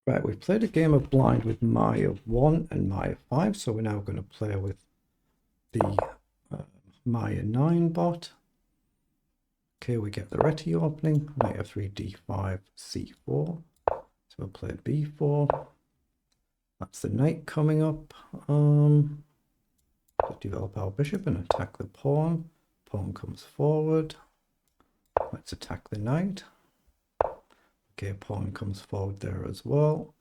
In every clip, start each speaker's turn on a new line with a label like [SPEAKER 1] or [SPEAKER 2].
[SPEAKER 1] Right, we've played a game of blind with maia9 and maia5, so we're now going to play with the maia9 bot. Okay, we get the reti opening, knight f3, d5, c4. So we'll play b4. That's the knight coming up. Let's develop our bishop and attack the pawn. Pawn comes forward. Let's attack the knight. Okay, pawn comes forward there as well.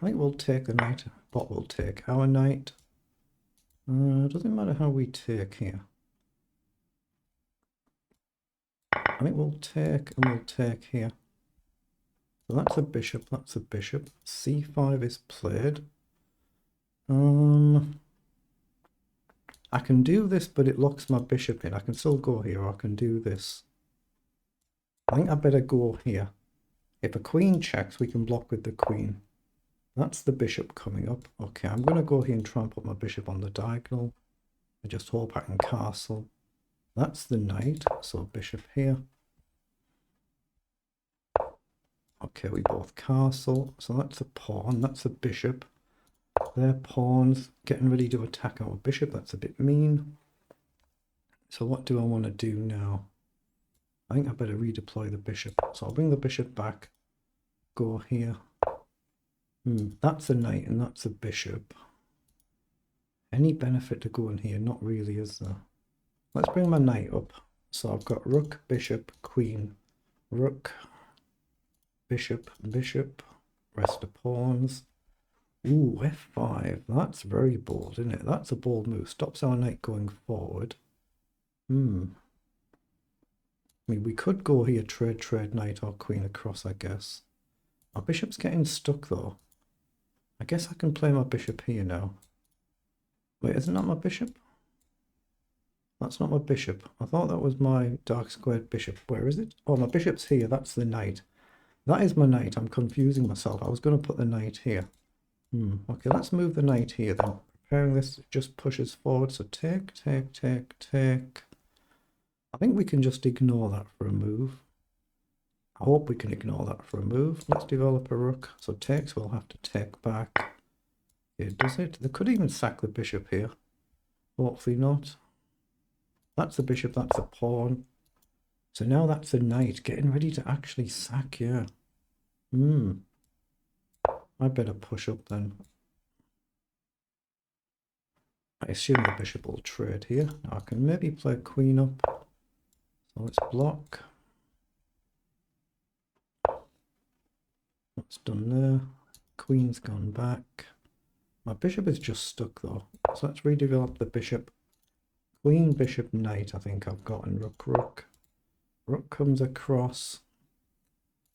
[SPEAKER 1] Knight will take the knight, bot will take our knight. Doesn't matter how we take here. I think we'll take and we'll take here. So that's a bishop, that's a bishop. c5 is played. I can do this, but it locks my bishop in. I can still go here, or I can do this. I think I better go here. If a queen checks, we can block with the queen. That's the bishop coming up. Okay, I'm going to go here and try and put my bishop on the diagonal. I just hope I can castle. That's the knight, so bishop here. Okay, we both castle. So that's a pawn, that's a bishop. Their pawns getting ready to attack our bishop. That's a bit mean. So what do I want to do now? I think I better redeploy the bishop. So I'll bring the bishop back. Go here. That's a knight and that's a bishop. Any benefit to going here? Not really, is there? Let's bring my knight up. So I've got rook, bishop, queen, rook, bishop, bishop, rest of pawns. Ooh, f5. That's very bold, isn't it? That's a bold move. Stops our knight going forward. I mean, we could go here, trade knight or queen across, I guess. Our bishop's getting stuck, though. I guess I can play my bishop here now. Wait, isn't that my bishop? That's not my bishop. I thought that was my dark squared bishop. Where is it? Oh, my bishop's here. That's the knight. That is my knight. I'm confusing myself. I was going to put the knight here. Okay, let's move the knight here then. Preparing this, it just pushes forward. So take. I think we can just ignore that for a move. I hope we can ignore that for a move. Let's develop a rook. So takes, we'll have to take back. Okay, does it? They could even sack the bishop here. Hopefully not. That's the bishop, that's a pawn. So now that's a knight getting ready to actually sack, yeah. I better push up then. I assume the bishop will trade here. Now I can maybe play queen up. So let's block. That's done there. Queen's gone back. My bishop is just stuck though. So let's redevelop the bishop. Queen, bishop, knight I think I've got, and rook, rook. Rook comes across.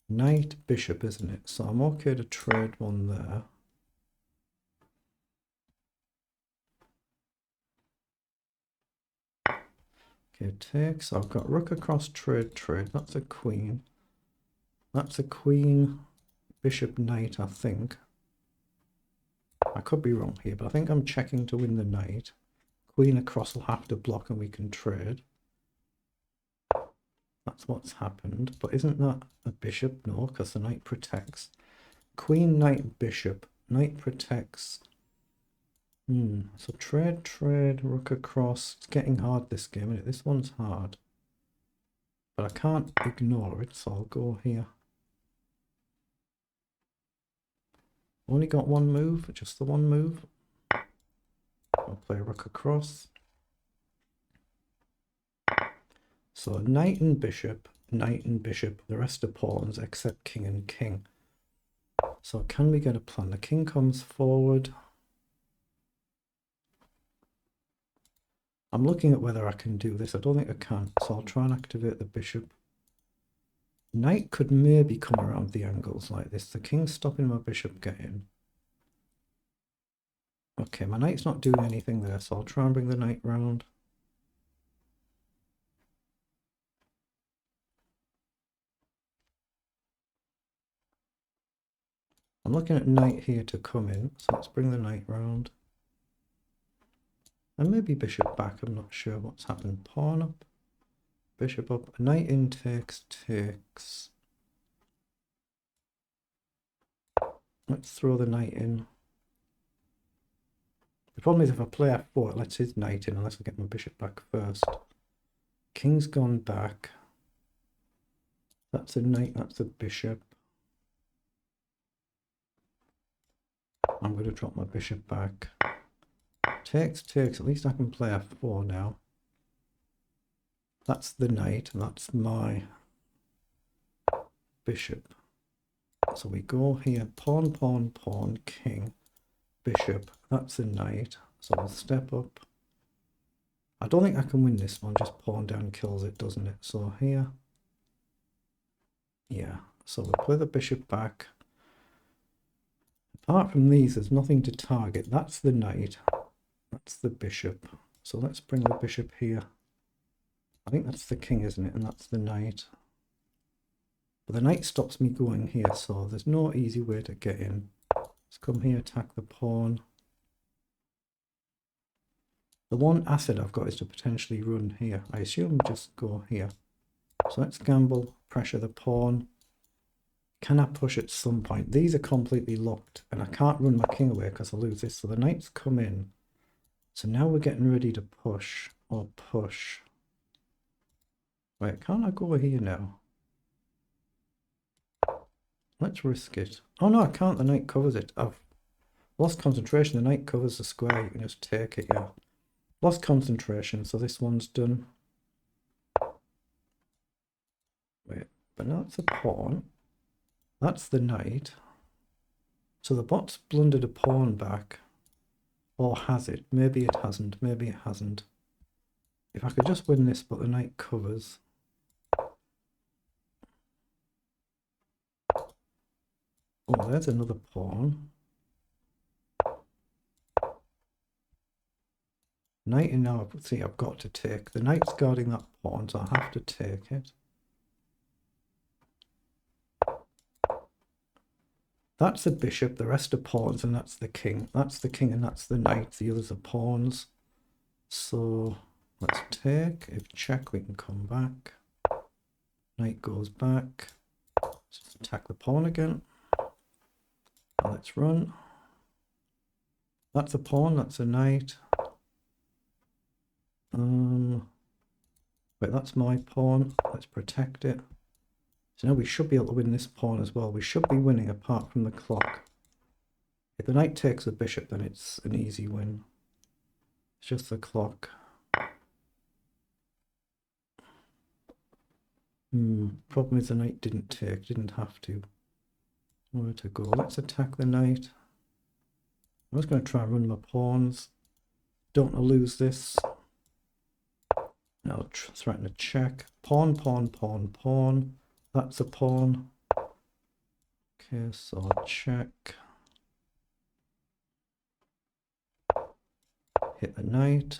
[SPEAKER 1] Knight, bishop, isn't it? So I'm okay to trade one there. Okay, take. So I've got rook across, trade. That's a queen. That's a queen, bishop, knight, I think. I could be wrong here, but I think I'm checking to win the knight. Queen across will have to block and we can trade. That's what's happened. But isn't that a bishop? No, because the knight protects. Queen, knight, bishop. Knight protects. So trade, rook across. It's getting hard this game, isn't it? This one's hard. But I can't ignore it, so I'll go here. Only got one move, just the one move. I'll play rook across. So knight and bishop, the rest are pawns except king and king. So can we get a plan? The king comes forward. I'm looking at whether I can do this. I don't think I can, so I'll try and activate the bishop. Knight could maybe come around the angles like this. The king's stopping my bishop getting. Okay, my knight's not doing anything there, so I'll try and bring the knight round. I'm looking at knight here to come in, so let's bring the knight round. And maybe bishop back, I'm not sure what's happened. Pawn up, bishop up, knight in takes. Let's throw the knight in. The problem is if I play f4, it lets his knight in unless I get my bishop back first. King's gone back. That's a knight, that's a bishop. I'm going to drop my bishop back. Takes, takes. At least I can play f4 now. That's the knight, and that's my bishop. So we go here, pawn, pawn, pawn, king, bishop. That's a knight. So we'll step up. I don't think I can win this one. Just pawn down kills it, doesn't it? So here. Yeah. So we'll play the bishop back. Apart from these, there's nothing to target. That's the knight. That's the bishop. So let's bring the bishop here. I think that's the king, isn't it? And that's the knight. But the knight stops me going here, so there's no easy way to get in. Let's come here, attack the pawn. The one asset I've got is to potentially run here. I assume just go here. So let's gamble, pressure the pawn. Can I push at some point? These are completely locked, and I can't run my king away because I lose this. So the knight's come in. So now we're getting ready to push, or push. Wait, can't I go here now? Let's risk it. Oh no, I can't. The knight covers it. I've lost concentration. The knight covers the square. You can just take it, yeah. Lost concentration, so this one's done. Wait, but now it's a pawn. That's the knight. So the bot's blundered a pawn back. Or has it? Maybe it hasn't. Maybe it hasn't. If I could just win this, but the knight covers. Oh, there's another pawn. Knight in now, see, I've got to take. The knight's guarding that pawn, so I have to take it. That's the bishop, the rest are pawns, and that's the king. That's the king and that's the knight. The others are pawns. So let's take. If check, we can come back. Knight goes back. Let's attack the pawn again. Now let's run. That's a pawn, that's a knight. Wait, that's my pawn. Let's protect it. So now we should be able to win this pawn as well. We should be winning apart from the clock. If the knight takes the bishop, then it's an easy win. It's just the clock. Problem is the knight didn't take, didn't have to. Where to go? Let's attack the knight. I'm just going to try and run my pawns. Don't want to lose this. Now threaten to check. Pawn, pawn, pawn, pawn. That's a pawn. Okay, so check. Hit the knight.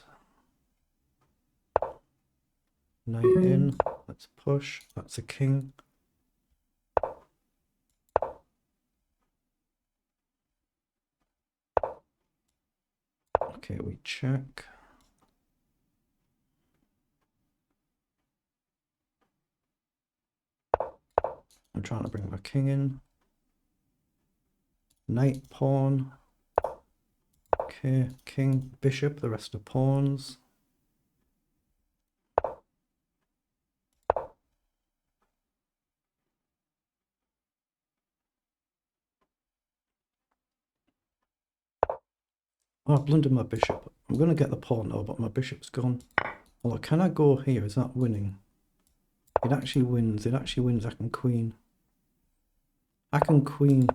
[SPEAKER 1] Knight in. Let's push. That's a king. Okay, we check. I'm trying to bring my king in. Knight, pawn. Okay, king, bishop, the rest are pawns. Oh, I blundered my bishop. I'm going to get the pawn now, but my bishop's gone. Although, can I go here? Is that winning? It actually wins. It actually wins. I can queen. I can queen.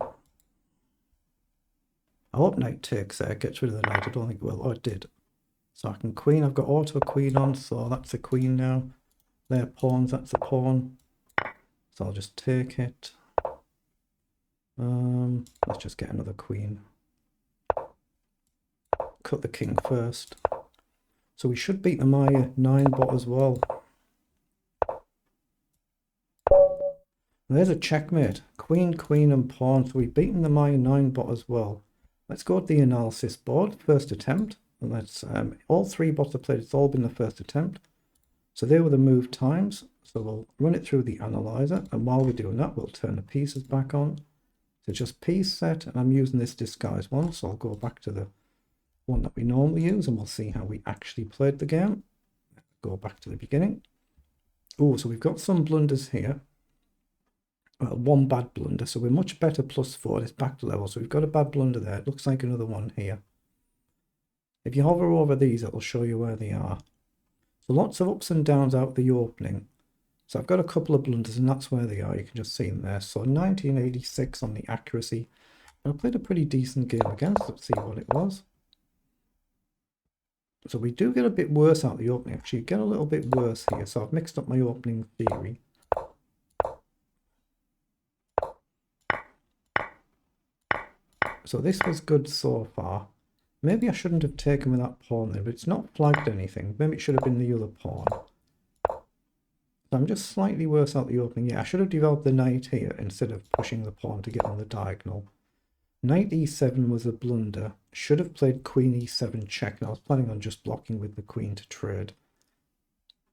[SPEAKER 1] I hope knight takes there. Gets rid of the knight. I don't think it will. Oh, it did. So I can queen. I've got auto queen on, so that's a queen now. They're pawns. That's a pawn. So I'll just take it. Let's just get another queen. Cut the king first. So we should beat the maia9 bot as well. And there's a checkmate. Queen, queen and pawn. So we've beaten the maia9 bot as well. Let's go to the analysis board. First attempt. And let's all three bots are played. It's all been the first attempt. So there were the move times. So we'll run it through the analyzer. And while we're doing that, we'll turn the pieces back on. So So just piece set, and I'm using this disguise one, so I'll go back to the one that we normally use and we'll see how we actually played the game. Go back to the beginning. Oh, so we've got some blunders here. Well, one bad blunder, so we're much better +4. It's back to level, so we've got a bad blunder there. It looks like another one here. If you hover over these, it'll show you where they are. So lots of ups and downs out the opening. So I've got a couple of blunders, and that's where they are. You can just see them there. So 1986 on the accuracy. I played a pretty decent game against. Let's see what it was. So we do get a bit worse out the opening. Actually, get a little bit worse here. So I've mixed up my opening theory. So this was good so far. Maybe I shouldn't have taken with that pawn there, but it's not flagged anything. Maybe it should have been the other pawn. So I'm just slightly worse out the opening. Yeah, I should have developed the knight here instead of pushing the pawn to get on the diagonal. Knight e7 was a blunder. Should have played queen e7 check. And I was planning on just blocking with the queen to trade.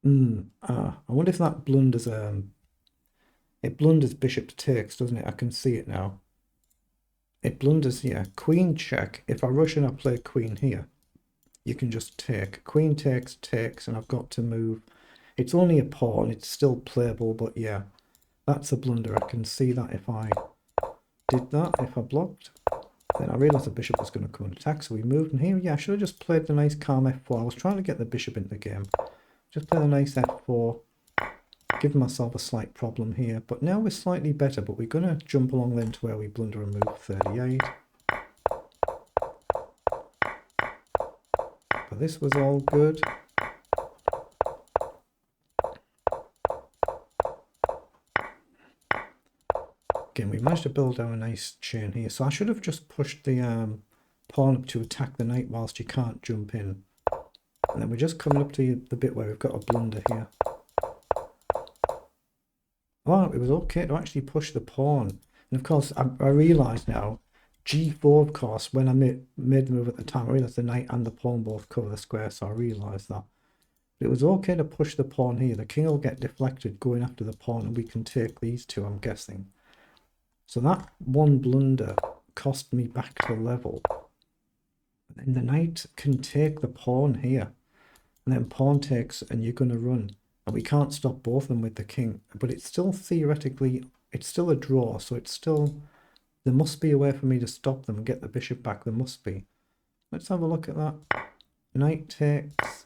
[SPEAKER 1] I wonder if that blunders... it blunders bishop to takes, doesn't it? I can see it now. It blunders here. Queen check. If I rush and I play queen here, you can just take. Queen takes, takes, and I've got to move. It's only a pawn. It's still playable, but yeah, that's a blunder. I can see that if I did that, if I blocked. Then I realised the bishop was going to come and attack, so we moved. And here, yeah, I should have just played the nice calm f4. I was trying to get the bishop into the game. Just play the nice f4. Giving myself a slight problem here, but now we're slightly better, but we're going to jump along then to where we blunder and move 38. But this was all good. Again, we managed to build our nice chain here, so I should have just pushed the pawn up to attack the knight whilst you can't jump in. And then we're just coming up to the bit where we've got a blunder here. Oh, it was okay to actually push the pawn. And of course, I realise now, g4, of course, when I made the move at the time, I realised the knight and the pawn both cover the square, so I realised that. But it was okay to push the pawn here. The king will get deflected going after the pawn, and we can take these two, I'm guessing. So that one blunder cost me back to level. And then the knight can take the pawn here. And then pawn takes, and you're going to run. And we can't stop both of them with the king, but it's still theoretically, it's still a draw, so it's still, there must be a way for me to stop them and get the bishop back, there must be. Let's have a look at that. Knight takes,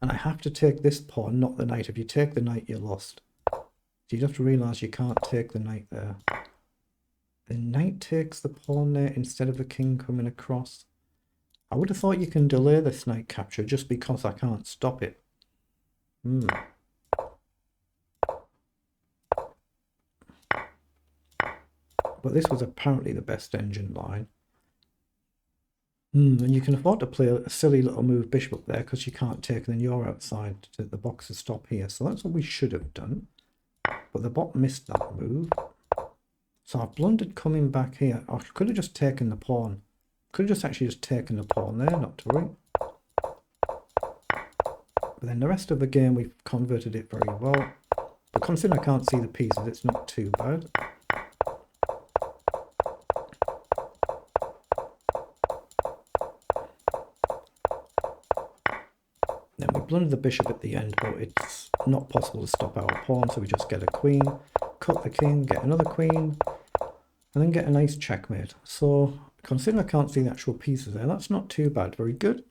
[SPEAKER 1] and I have to take this pawn, not the knight. If you take the knight, you're lost. So you have to realise you can't take the knight there. The knight takes the pawn there instead of the king coming across. I would have thought you can delay this knight capture just because I can't stop it. But this was apparently the best engine line. And you can afford to play a silly little move bishop up there because you can't take, and then you're outside to the box to stop here. So that's what we should have done. But the bot missed that move. So I've blundered coming back here. I could have just taken the pawn. Could have just actually just taken the pawn there, not to worry. But then the rest of the game we've converted it very well. But considering I can't see the pieces, it's not too bad. Then we blunder the bishop at the end, but it's not possible to stop our pawn, so we just get a queen, cut the king, get another queen, and then get a nice checkmate. So considering I can't see the actual pieces there, that's not too bad. Very good.